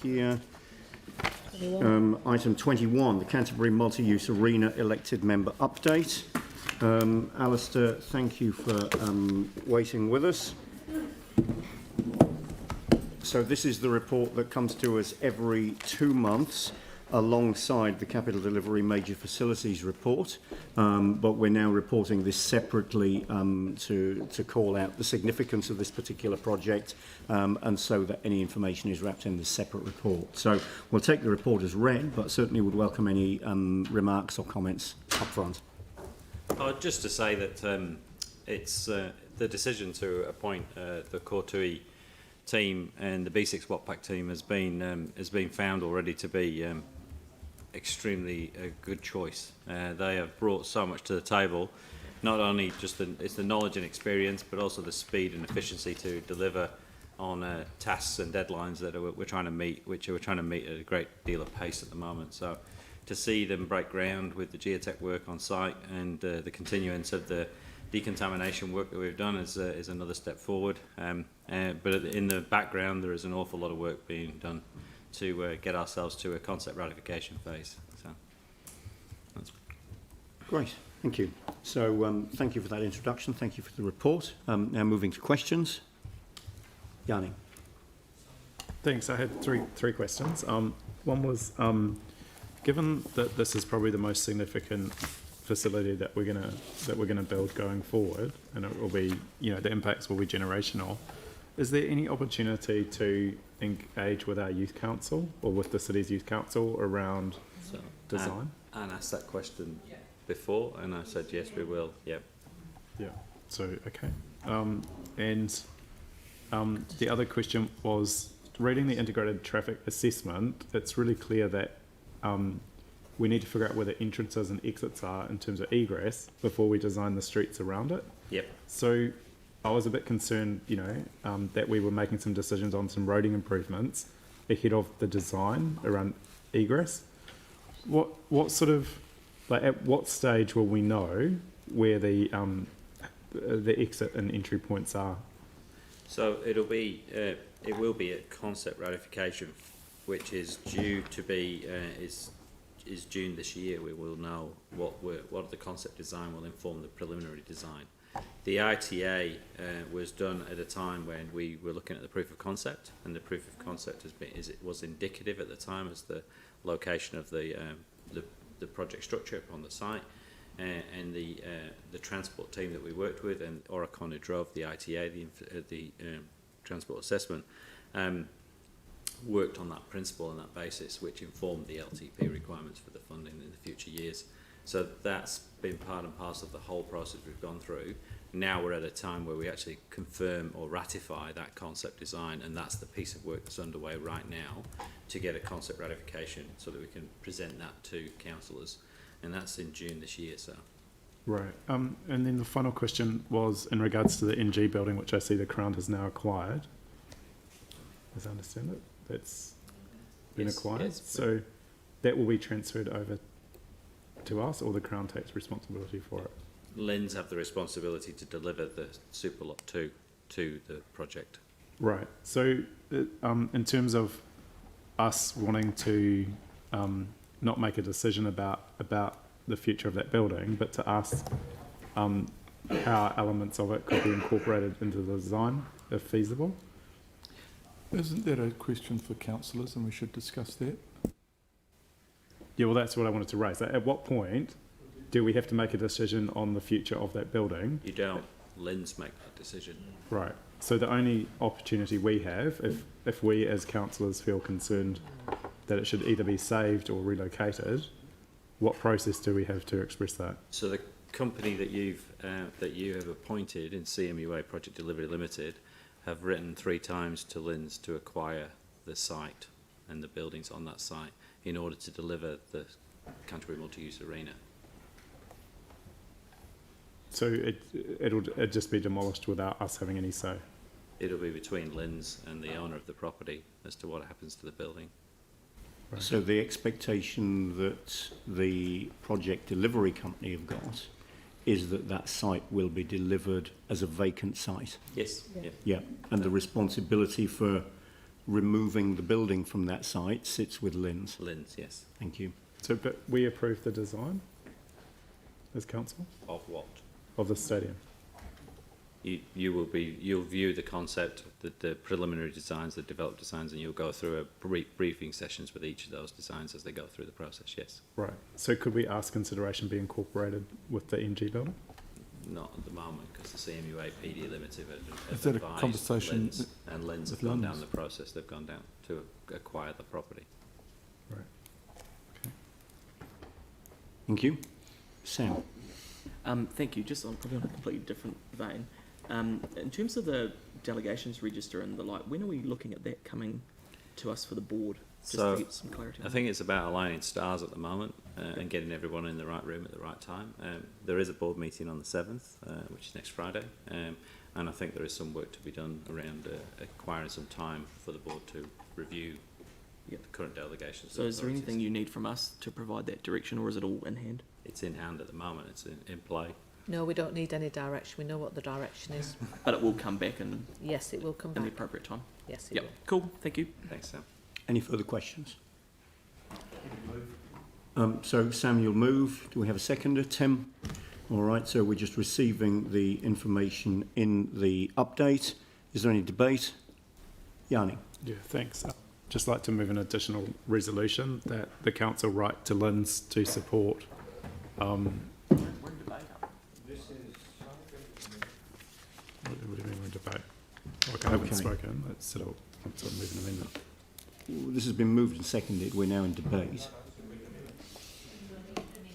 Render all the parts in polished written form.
here. Item 21, the Canterbury Multi-Use Arena elected member update. Alistair, thank you for waiting with us. So this is the report that comes to us every 2 months alongside the Capital Delivery Major Facilities report, but we're now reporting this separately to call out the significance of this particular project and so that any information is wrapped in this separate report. So we'll take the report as read, but certainly would welcome any remarks or comments up front. Just to say that it's the decision to appoint the Kortui team and the B6 Watpac team has been found already to be extremely a good choice. They have brought so much to the table, not only just it's the knowledge and experience, but also the speed and efficiency to deliver on tasks and deadlines that we're trying to meet, which we're trying to meet at a great deal of pace at the moment. So to see them break ground with the geotech work on site and the continuance of the decontamination work that we've done is another step forward. But in the background, there is an awful lot of work being done to get ourselves to a concept ratification phase. So that's great. Thank you. So thank you for that introduction. Thank you for the report. Now moving to questions. Yanni. Thanks. I had three questions. One was, given that this is probably the most significant facility that we're gonna build going forward, and it will be, the impacts will be generational, is there any opportunity to engage with our youth council or with the city's youth council around design? Anne asked that question before, and I said yes, we will. Yep. Yeah. So okay. The other question was, reading the integrated traffic assessment, it's really clear that we need to figure out where the entrances and exits are in terms of egress before we design the streets around it. Yep. So I was a bit concerned, that we were making some decisions on some roading improvements ahead of the design around egress. What sort of, at what stage will we know where the exit and entry points are? So it will be at concept ratification, which is due to be is June this year. We will know what the concept design will inform the preliminary design. The ITA was done at a time when we were looking at the proof of concept, and the proof of concept was indicative at the time as the location of the project structure on the site, and the transport team that we worked with, and Oricon who drove the ITA, the transport assessment, worked on that principle and that basis, which informed the LTP requirements for the funding in the future years. So that's been part and parcel of the whole process we've gone through. Now we're at a time where we actually confirm or ratify that concept design, and that's the piece of work that's underway right now to get a concept ratification so that we can present that to councillors, and that's in June this year. So. Right. And then the final question was in regards to the NG building, which I see the Crown has now acquired. As I understand it, that's been acquired. Yes, so that will be transferred over to us, or the Crown takes responsibility for it? LINZ have the responsibility to deliver the super lot 2 to the project. Right. So in terms of us wanting to not make a decision about the future of that building, but to ask how elements of it could be incorporated into the design if feasible. Isn't that a question for councillors, and we should discuss that? Yeah, well, that's what I wanted to raise. At what point do we have to make a decision on the future of that building? You don't. LINZ make that decision. Right. So the only opportunity we have, if we as councillors feel concerned that it should either be saved or relocated, what process do we have to express that? So the company that you have appointed in CMUA Project Delivery Limited have written 3 times to LINZ to acquire the site and the buildings on that site in order to deliver the Canterbury Multi-Use Arena. So it'll just be demolished without us having any say? It'll be between LINZ and the owner of the property as to what happens to the building. Right. So the expectation that the project delivery company have got is that that site will be delivered as a vacant site? Yes. Yeah. And the responsibility for removing the building from that site sits with Lynn's. Lynn's, yes. Thank you. So, but we approve the design as council Of what? of the stadium. You'll view the concept, the preliminary designs, the developed designs, and you'll go through a briefing sessions with each of those designs as they go through the process, yes. Right. So could we ask consideration be incorporated with the NG building? Not at the moment, because the CMUA PD Limited have Is that a advised conversation Lynn's, and Lynn's have with gone Lynn's? down the process, they've gone down to acquire the property. Right. Thank you. Sam? Thank you. Just on probably on a completely different vein. In terms of the delegations register and the like, when are we looking at that coming to us for the board? Just So, to get some clarity. I think it's about aligning stars at the moment and getting everyone in the right room at the right time. There is a board meeting on the 7th, which is next Friday, and I think there is some work to be done around acquiring some time for the board to review the current delegations. So is there anything you need from us to provide that direction, or is it all in hand? It's in hand at the moment, it's in play. No, we don't need any direction. We know what the direction is. But it will come back in Yes, it will come the back. appropriate time. Yes, it Yep. will. Cool. Thank you. Thanks, Sam. Any further questions? So Sam, you'll move. Do we have a seconder? Tim? All right, so we're just receiving the information in the update. Is there any debate? Yanni? Yeah, thanks. Just like to move an additional resolution that the council write to Lynn's to support. What do you mean we're in debate? Okay, I haven't Okay. spoken. Let's sort of move an amendment. This has been moved and seconded. We're now in debate.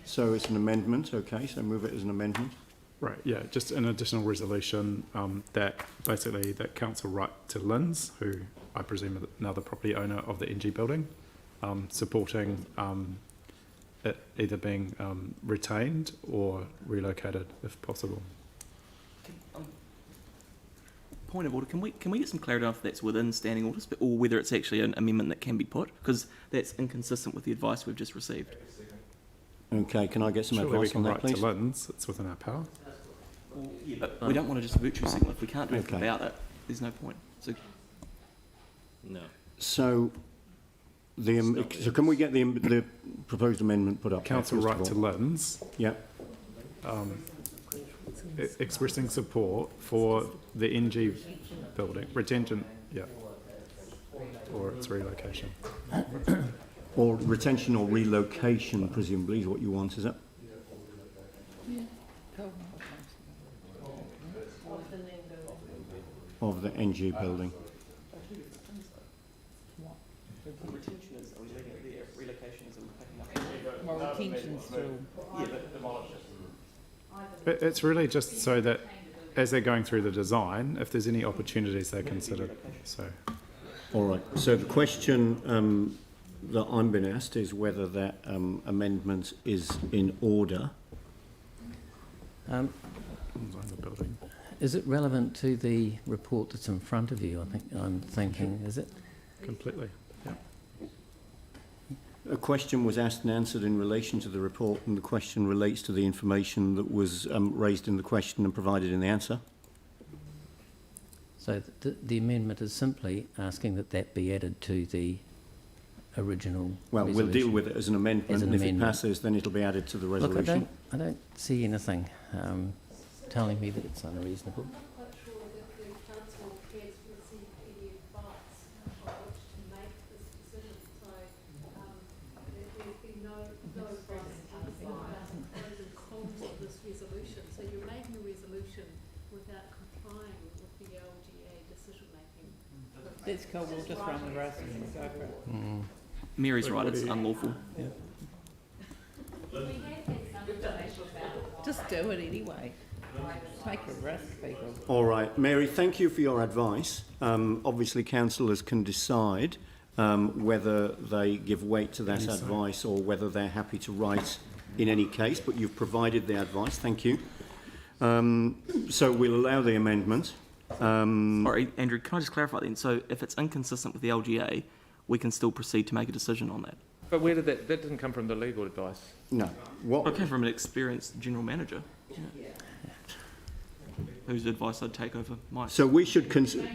So it's an amendment, okay, so move it as an amendment. Right, yeah, just an additional resolution that basically that council write to Lynn's, who I presume is another property owner of the NG building, supporting it either being retained or relocated if possible. Point of order. Can we get some clarity on if that's within standing orders, or whether it's actually an amendment that can be put? Because that's inconsistent with the advice we've just received. Okay, can I get some Surely we advice can on that, write to please? Lynn's, it's within our power. But we don't want to just virtue signal. If we can't do anything Okay. about it, there's no point. So No. So, so can we get the proposed amendment put up? there, Council first of write to all? Lynn's, Yeah, expressing support for the NG building, retention, yeah, or its relocation. or retention or relocation presumably is what you want, is it? Of the NG building. retention is, are we leaving it there? Relocation is, are we picking up? Well, retention's still, It's really just so that as they're going through the design, if there's any opportunities they consider, so. All right, so the question that I'm being asked is whether that amendment is in order. The building. is it relevant to the report that's in front of you? I'm thinking, is it? Completely, yeah. A question was asked and answered in relation to the report, and the question relates to the information that was raised in the question and provided in the answer. So the amendment is simply asking that that be added to the original Well, we'll deal resolution. with it as an amendment, As an and if it amendment. passes, then it'll be added to the Look, resolution. I don't see anything telling me that it's unreasonable. I'm not quite sure that the council has received any advice on which to make this decision. So there's been no advice about the pros and cons of this resolution. So you're making a resolution without complying with the LGA decision making. That's cool, we'll just run the rest and go for it. Mary's right. It's unlawful. Just do it anyway. Take a risk, people. All right, Mary, thank you for your advice. Obviously, councillors can decide whether they give weight to that advice or whether they're happy to write in any case, but you've provided the advice, thank you. So we'll allow the amendment. Sorry, Andrew, can I just clarify then? So if it's inconsistent with the LGA, we can still proceed to make a decision on that. But where did that didn't come from the legal advice? No. What? Okay, from an experienced general manager, whose advice I'd take over mine. So we should consider.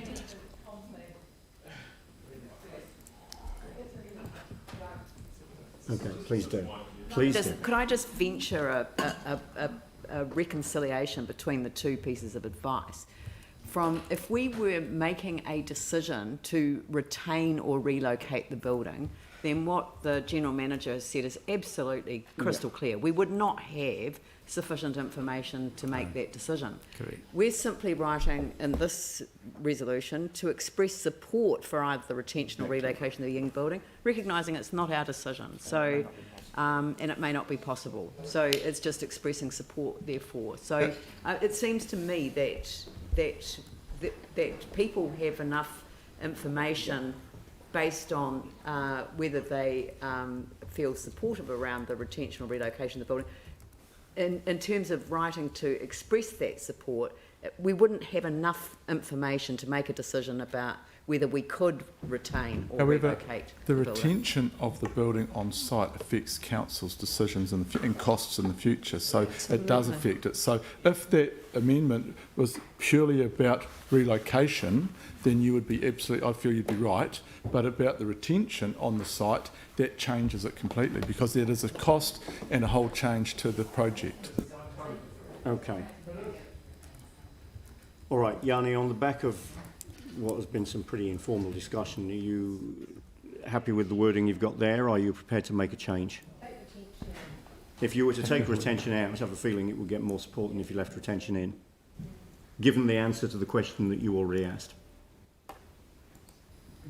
Okay, please do. Please do. Could I just venture a reconciliation between the two pieces of advice? If we were making a decision to retain or relocate the building, then what the General Manager has said is absolutely crystal clear. We would not have sufficient information to make that decision. Correct. We're simply writing in this resolution to express support for either the retention or relocation of the Ying building, recognising it's not our decision. So, and it may not be possible. So it's just expressing support, therefore. So it seems to me that people have enough information based on whether they feel supportive around the retention or relocation of the building. In terms of writing to express that support, we wouldn't have enough information to make a decision about whether we could retain or relocate the building. retention of the building on site affects council's decisions and costs in the future, so it does affect it. So if that amendment was purely about relocation, then you would be absolutely, I feel you'd be right, but about the retention on the site, that changes it completely, because there is a cost and a whole change to the project. Okay. All right, Yanni, on the back of what has been some pretty informal discussion, are you happy with the wording you've got there? Are you prepared to make a change? If you were to take retention out, I have a feeling it would get more support than if you left retention in, given the answer to the question that you already asked.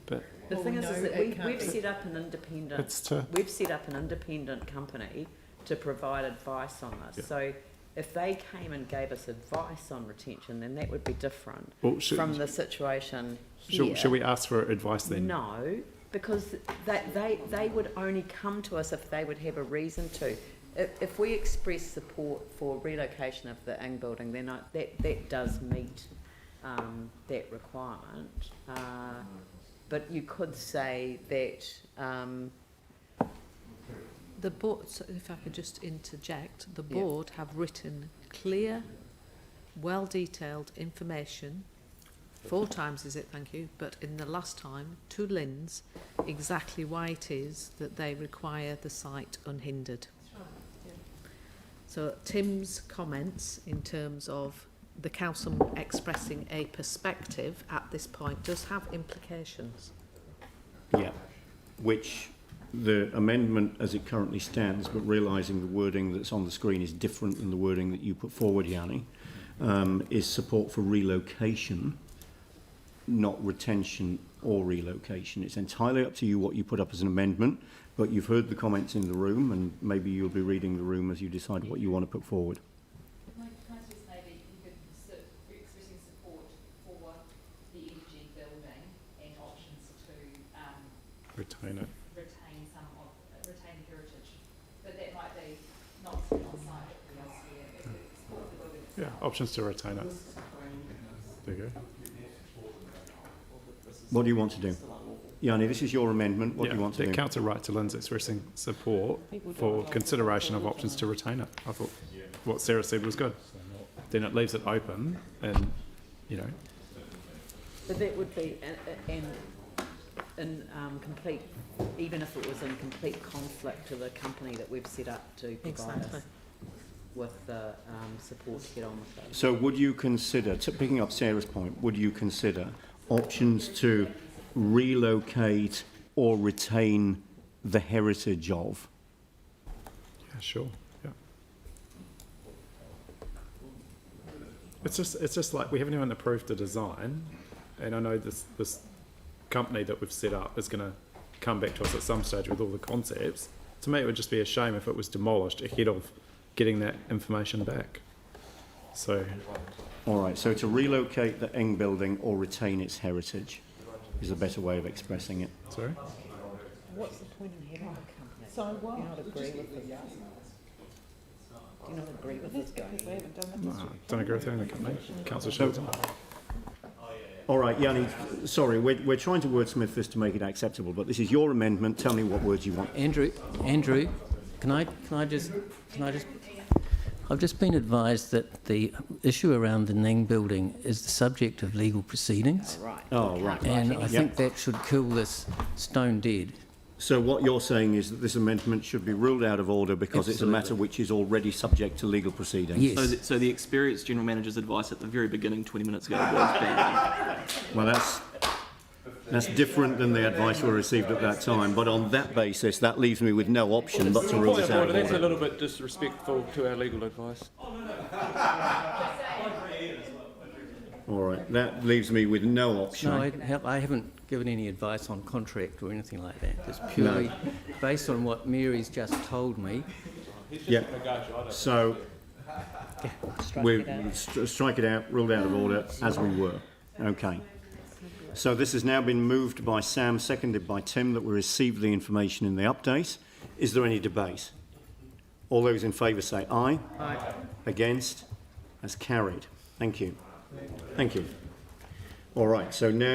But The thing is that we've set up an independent. it's to, We've set up an independent company to provide advice on this. Yeah. So if they came and gave us advice on retention, then that would be different well, from the situation here. should we ask for advice then? No, because they would only come to us if they would have a reason to. If we express support for relocation of the Ing building, then that does meet that requirement. But you could say that The board, so if I could just interject, the board have written clear, well-detailed information, 4 times is it, thank you, but in the last time, to Lynn's, exactly why it is that they require the site unhindered. So Tim's comments in terms of the council expressing a perspective at this point does have implications. Yeah, which the amendment as it currently stands, but realising the wording that's on the screen is different than the wording that you put forward, Yanni, is support for relocation, not retention or relocation. It's entirely up to you what you put up as an amendment, but you've heard the comments in the room, and maybe you'll be reading the room as you decide what you want to put forward. Can I just maybe you could expressing support for the energy building and options to Retain it. retain the heritage, but that might be not on site, but elsewhere. Support the building. Yeah, options to retain it. There you go. What do you want to do? Yanni, this is your amendment. What do you want to do? The council right to Lynn's expressing support for consideration of options to retain it. I thought what Sarah said was good. Then it leaves it open and, you know. But that would be in complete, even if it was in complete conflict to the company that we've set up to provide us with the support to get on with it. So would you consider, picking up Sarah's point, would you consider options to relocate or retain the heritage of? Yeah, sure. Yeah. It's just like we haven't even approved the design, and I know this company that we've set up is going to come back to us at some stage with all the concepts. To me, it would just be a shame if it was demolished ahead of getting that information back. So, All right, so to relocate the Ing building or retain its heritage is a better way of expressing it. sorry. What's the point in having a company? So what? Do you not agree with this? Do you not agree with this going? No, don't agree with having a company. Council should. All right, Yanni, sorry, we're trying to wordsmith this to make it acceptable, but this is your amendment. Tell me what words you want. Andrew, can I just I've just been advised that the issue around the Ning building is the subject of legal proceedings. Right. Oh, right. And I think that should kill this stone dead. So what you're saying is that this amendment should be ruled out of order because it's a matter which is already subject to legal proceedings? Yes. So the experienced general manager's advice at the very beginning, 20 minutes ago, was banned. Well, that's different than the advice we received at that time, but on that basis, that leaves me with no option but to rule this out of That's a order. little bit disrespectful to our legal advice. All right, that leaves me with no option. No, I haven't given any advice on contract or anything like that. It's purely based on what Mary's just told me. Yeah, so we strike it out, ruled out of order, as we were. Okay. So this has now been moved by Sam, seconded by Tim, that we receive the information in the update. Is there any debate? All those in favour say aye. Aye. Against? That's carried. Thank you. Thank you. All right, so now